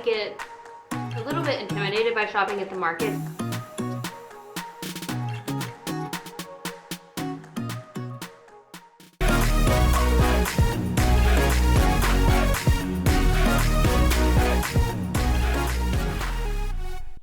get a little bit intimidated by shopping at the market.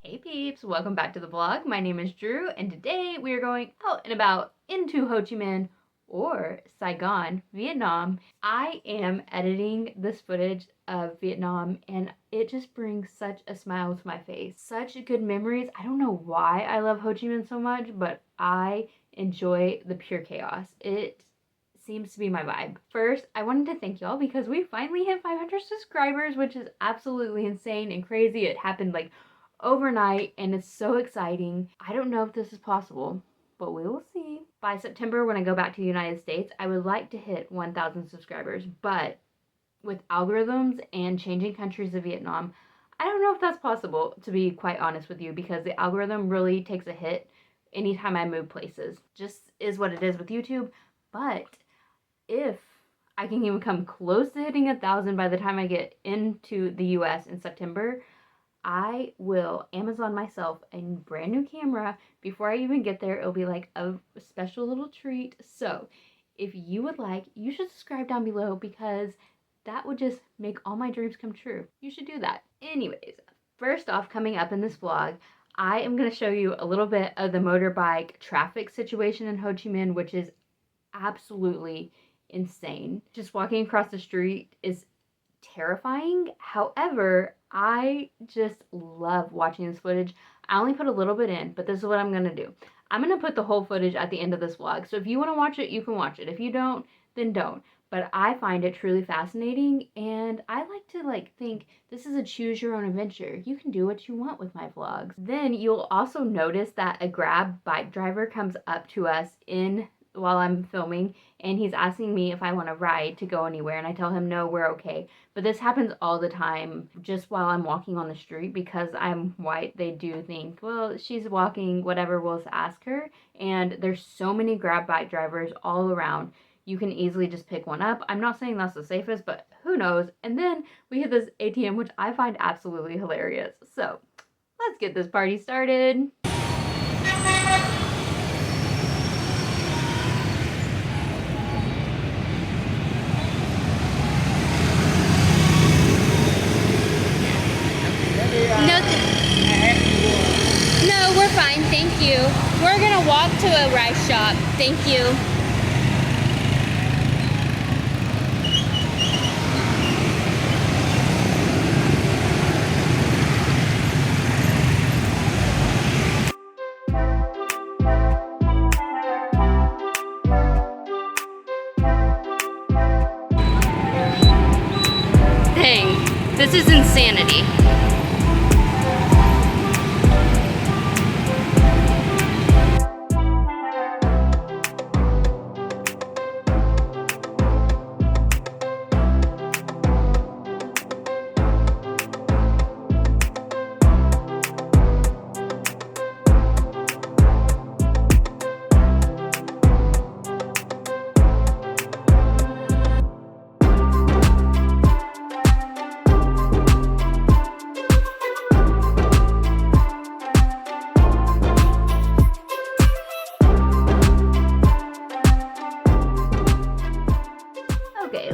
Hey peeps, welcome back to the vlog. My name is Drew, and today we are going out and about into Ho Chi Minh or Saigon, Vietnam. I am editing this footage of Vietnam and it just brings such a smile to my face. Such good memories. I don't know why I love Ho Chi Minh so much, but I enjoy the pure chaos. It seems to be my vibe. First, I wanted to thank y'all because we finally hit 500 subscribers, which is absolutely insane and crazy. It happened like overnight and it's so exciting. I don't know if this is possible, but we will see. By September, when I go back to the United States, I would like to hit 1,000 subscribers, but with algorithms and changing countries of Vietnam, I don't know if that's possible, to be quite honest with you, because the algorithm really takes a hit anytime I move places. Just is what it is with YouTube. But if I can even come close to hitting 1,000 by the time I get into the US in September, I will Amazon myself a brand new camera. Before I even get there, it'll be like a special little treat. So if you would like, you should subscribe down below because that would just make all my dreams come true. You should do that. Anyways, first off, coming up in this vlog, I am going to show you a little bit of the motorbike traffic situation in Ho Chi Minh, which is absolutely insane. Just walking across the street is terrifying. However, I just love watching this footage. I only put a little bit in, but this is what I'm gonna do. I'm gonna put the whole footage at the end of this vlog. So if you want to watch it, you can watch it. If you don't, then don't. But I find it truly fascinating, and I like to think this is a choose your own adventure. You can do what you want with my vlogs. Then you'll also notice that a Grab bike driver comes up to us while I'm filming, and he's asking me if I want to ride to go anywhere, and I tell him no, we're okay. But this happens all the time just while I'm walking on the street. Because I'm white, they do think, well, she's walking, whatever, we'll just ask her. And there's so many Grab bike drivers all around. You can easily just pick one up. I'm not saying that's the safest, but who knows. And then we hit this ATM, which I find absolutely hilarious. So let's get this party started. No, we're fine, thank you. We're gonna walk to a rice shop, thank you. Dang, this is insanity.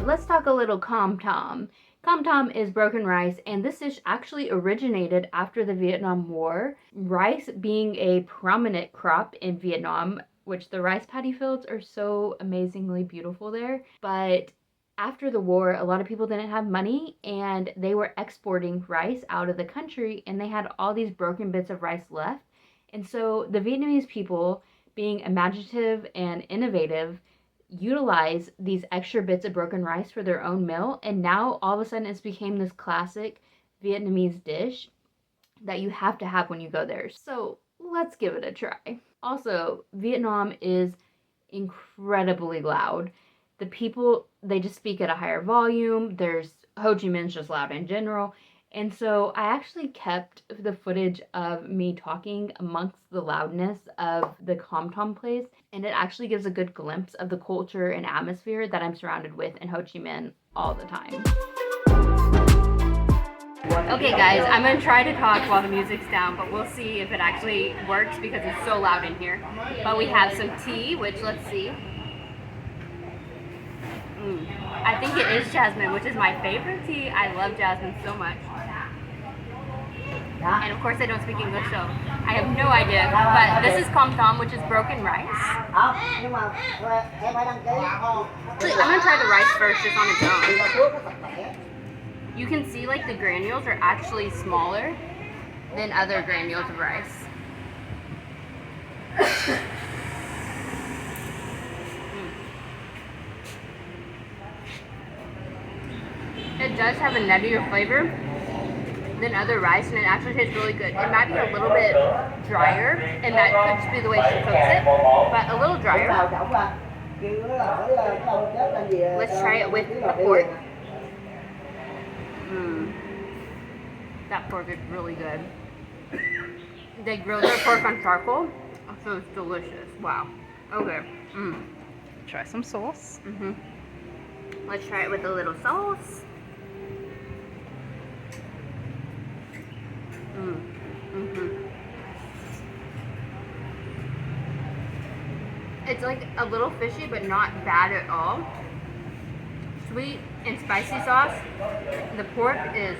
Let's talk a little Com Tam. Com Tam is broken rice, and this dish actually originated after the Vietnam War. Rice being a prominent crop in Vietnam, which the rice paddy fields are so amazingly beautiful there. But after the war, a lot of people didn't have money and they were exporting rice out of the country, and they had all these broken bits of rice left. And so the Vietnamese people, being imaginative and innovative, utilize these extra bits of broken rice for their own meal, and now all of a sudden it's became this classic Vietnamese dish that you have to have when you go there. So let's give it a try. Also, Vietnam is incredibly loud. The people, they just speak at a higher volume. Ho Chi Minh's just loud in general. And so I actually kept the footage of me talking amongst the loudness of the Com Tam place, and it actually gives a good glimpse of the culture and atmosphere that I'm surrounded with in Ho Chi Minh all the time. Okay guys, I'm gonna try to talk while the music's down, but we'll see if it actually works because it's so loud in here. But we have some tea, which let's see. I think it is jasmine, which is my favorite tea. I love jasmine so much. And of course I don't speak English, so I have no idea. But this is Com Tam, which is broken rice. Actually, I'm gonna try the rice first, just on its own. You can see like the granules are actually smaller than other granules of rice. It does have a nuttier flavor than other rice, and it actually tastes really good. It might be a little bit drier, and that could just be the way she cooks it, but a little drier. Let's try it with the pork. That pork is really good. They grill their pork on charcoal, so it's delicious. Wow. Okay. Try some sauce. Let's try it with a little sauce. It's like a little fishy, but not bad at all. Sweet and spicy sauce. The pork is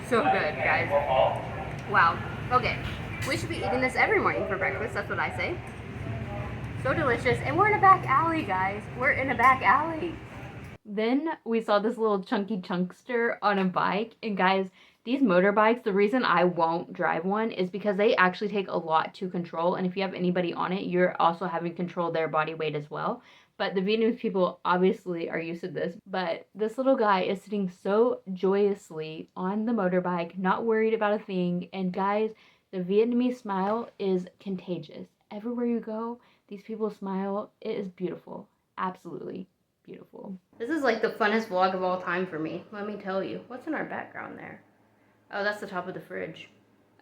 so good, guys. Wow. Okay. We should be eating this every morning for breakfast. That's what I say. So delicious. And we're in a back alley, guys. We're in a back alley. Then we saw this little chunky chunkster on a bike. And guys, these motorbikes, the reason I won't drive one is because they actually take a lot to control. And if you have anybody on it, you're also having to control their body weight as well. But the Vietnamese people obviously are used to this. But this little guy is sitting so joyously on the motorbike, not worried about a thing. And guys, the Vietnamese smile is contagious. Everywhere you go, these people smile. It is beautiful. Absolutely beautiful. This is like the funnest vlog of all time for me. Let me tell you. What's in our background there? Oh, that's the top of the fridge.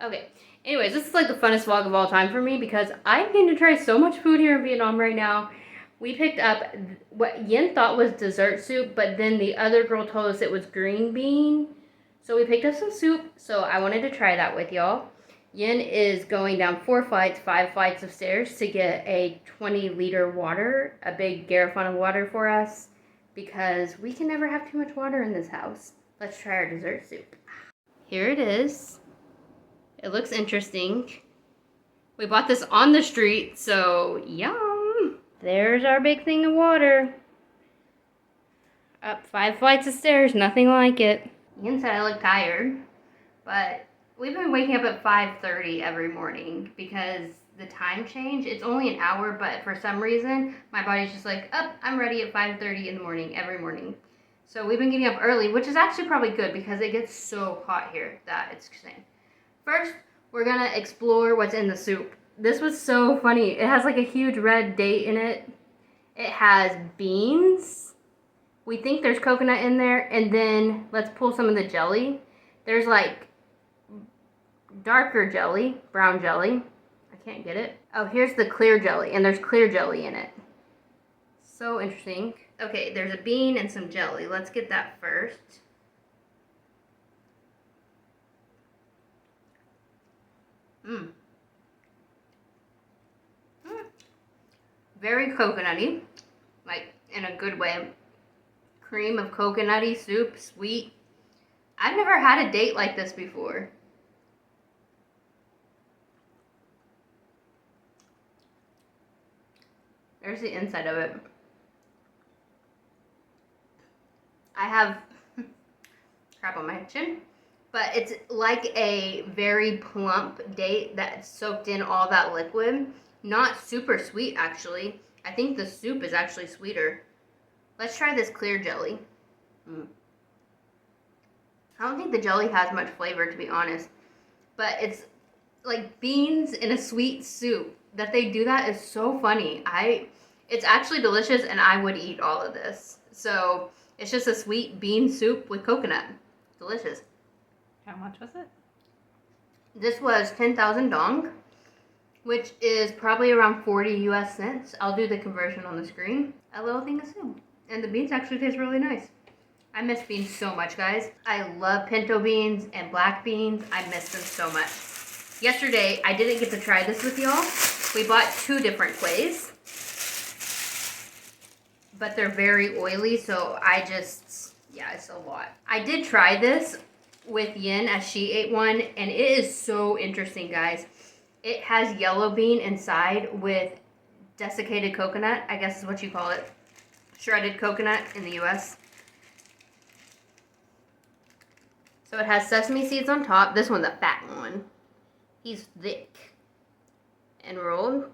Okay. Anyways, this is like the funnest vlog of all time for me because I'm getting to try so much food here in Vietnam right now. We picked up what Yin thought was dessert soup, but then the other girl told us it was green bean. So we picked up some soup, so I wanted to try that with y'all. Yin is going down 5 flights of stairs to get a 20-liter water, a big garrafon of water for us, because we can never have too much water in this house. Let's try our dessert soup. Here it is. It looks interesting. We bought this on the street, so yum. There's our big thing of water. Up 5 flights of stairs, nothing like it. Yin said I look tired, but we've been waking up at 5:30 every morning because the time change, it's only an hour, but for some reason, my body's just like, I'm ready at 5:30 in the morning, every morning. So we've been getting up early, which is actually probably good because it gets so hot here that it's insane. First, we're gonna explore what's in the soup. This was so funny. It has like a huge red date in it. It has beans. We think there's coconut in there, and then let's pull some of the jelly. There's like darker jelly, brown jelly. I can't get it. Oh, here's the clear jelly, and there's clear jelly in it. So interesting. Okay, there's a bean and some jelly. Let's get that first. Very coconutty, like in a good way. Cream of coconutty soup, sweet. I've never had a date like this before. There's the inside of it. I have crap on my chin, but it's like a very plump date that's soaked in all that liquid. Not super sweet, actually. I think the soup is actually sweeter. Let's try this clear jelly. I don't think the jelly has much flavor, to be honest, but it's like beans in a sweet soup. That they do that is so funny. It's actually delicious, and I would eat all of this. So it's just a sweet bean soup with coconut. Delicious. How much was it? This was 10,000 dong, which is probably around 40 US cents. I'll do the conversion on the screen. A little thing of soup. And the beans actually taste really nice. I miss beans so much, guys. I love pinto beans and black beans. I miss them so much. Yesterday, I didn't get to try this with y'all. We bought 2 different Kuihs, but they're very oily, so yeah, it's a lot. I did try this with Yin as she ate one, and it is so interesting, guys. It has yellow bean inside with desiccated coconut, I guess is what you call it. Shredded coconut in the US. So it has sesame seeds on top. This one's a fat one. He's thick and rolled.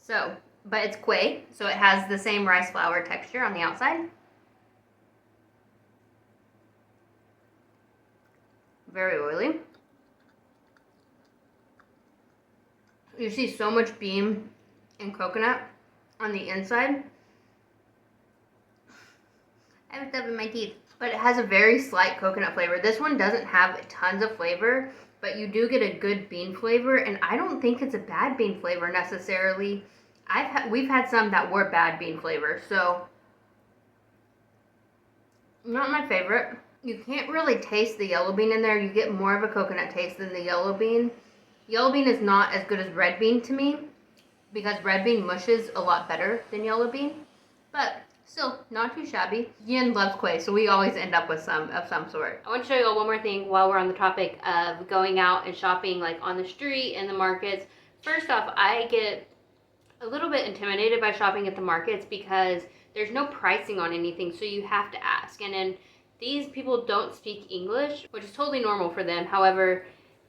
So, but it's Kuih, so it has the same rice flour texture on the outside. Very oily. You see so much bean and coconut on the inside. I have stuff in my teeth. But it has a very slight coconut flavor. This one doesn't have tons of flavor, but you do get a good bean flavor, and I don't think it's a bad bean flavor necessarily. We've had some that were bad bean flavor, so not my favorite. You can't really taste the yellow bean in there. You get more of a coconut taste than the yellow bean. Yellow bean is not as good as red bean to me, because red bean mushes a lot better than yellow bean, but still, not too shabby. Yin loves Kuih, so we always end up with some of some sort. I want to show you all one more thing while we're on the topic of going out and shopping, like on the street and the markets. First off, I get a little bit intimidated by shopping at the markets because there's no pricing on anything, so you have to ask. And then these people don't speak English, which is totally normal for them. However,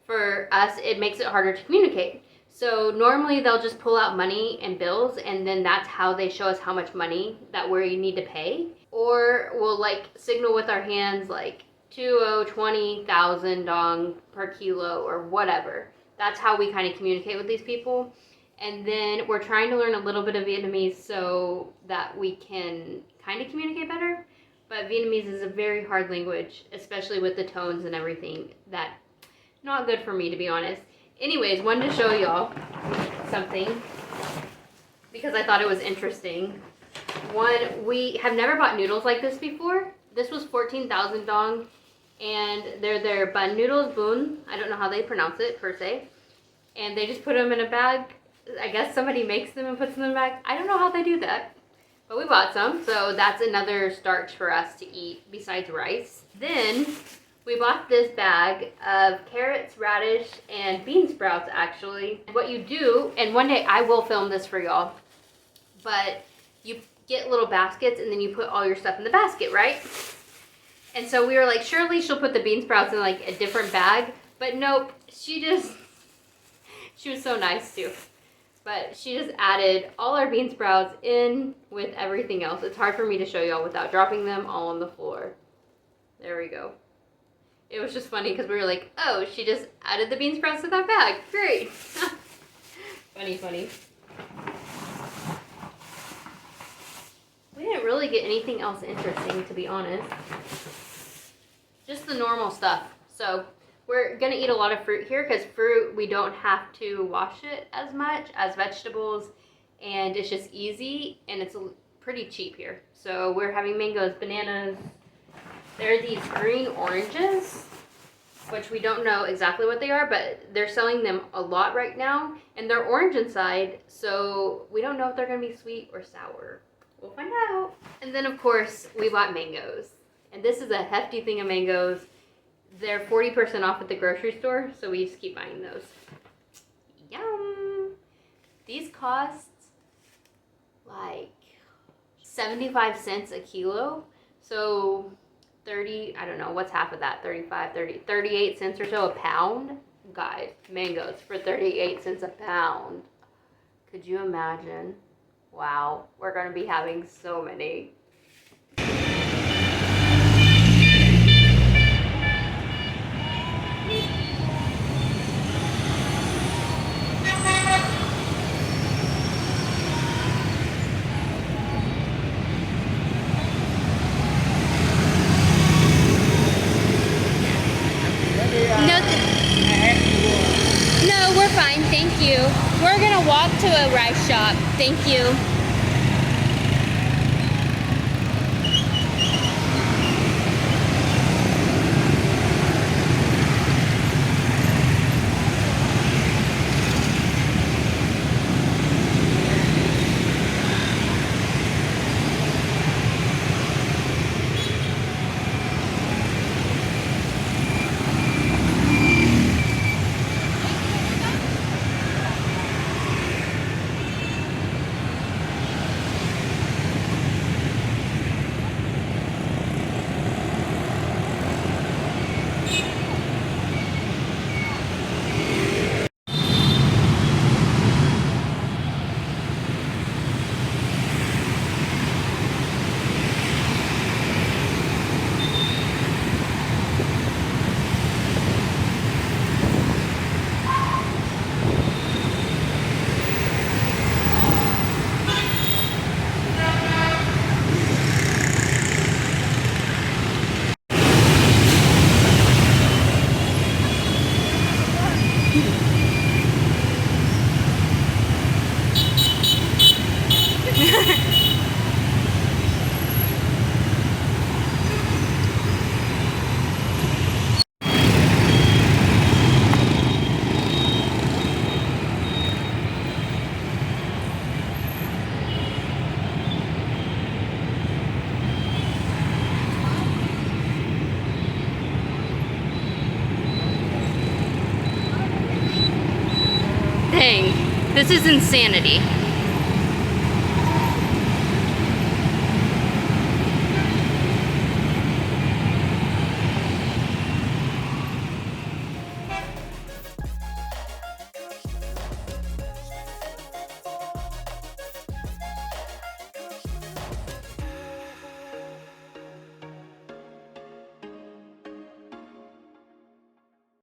for us, it makes it harder to communicate. So normally they'll just pull out money and bills, and then that's how they show us how much money that we need to pay. Or we'll like signal with our hands like 20,000 dong per kilo or whatever. That's how we kind of communicate with these people. And then we're trying to learn a little bit of Vietnamese so that we can kind of communicate better. But Vietnamese is a very hard language, especially with the tones and everything. That not good for me, to be honest. Anyways, wanted to show y'all something because I thought it was interesting. One, we have never bought noodles like this before. This was 14,000 dong, and they're their bun noodles, bun. I don't know how they pronounce it per se. And they just put them in a bag. I guess somebody makes them and puts them in a bag. I don't know how they do that, but we bought some. So that's another starch for us to eat besides rice. Then we bought this bag of carrots, radish, and bean sprouts, actually. What you do, and one day I will film this for y'all, but you get little baskets and then you put all your stuff in the basket, right? And so we were like, surely she'll put the bean sprouts in like a different bag, but nope, she was so nice too. But she just added all our bean sprouts in with everything else. It's hard for me to show y'all without dropping them all on the floor. There we go. It was just funny because we were like, oh, she just added the bean sprouts to that bag. Great. Funny, funny. We didn't really get anything else interesting, to be honest. Just the normal stuff. So we're going to eat a lot of fruit here because fruit, we don't have to wash it as much as vegetables. And it's just easy and it's pretty cheap here. So we're having mangoes, bananas. There are these green oranges, which we don't know exactly what they are, but they're selling them a lot right now. And they're orange inside, so we don't know if they're going to be sweet or sour. We'll find out. And then, of course, we bought mangoes. And this is a hefty thing of mangoes. They're 40% off at the grocery store, so we just keep buying those. Yum! These cost like 75 cents a kilo. So 30, I don't know, what's half of that? 35, 30, 38 cents or so a pound? Guys, mangoes for 38 cents a pound. Could you imagine? Wow, we're gonna be having so many. No, we're fine, thank you. We're gonna walk to a rice shop. Thank you. Dang, this is insanity.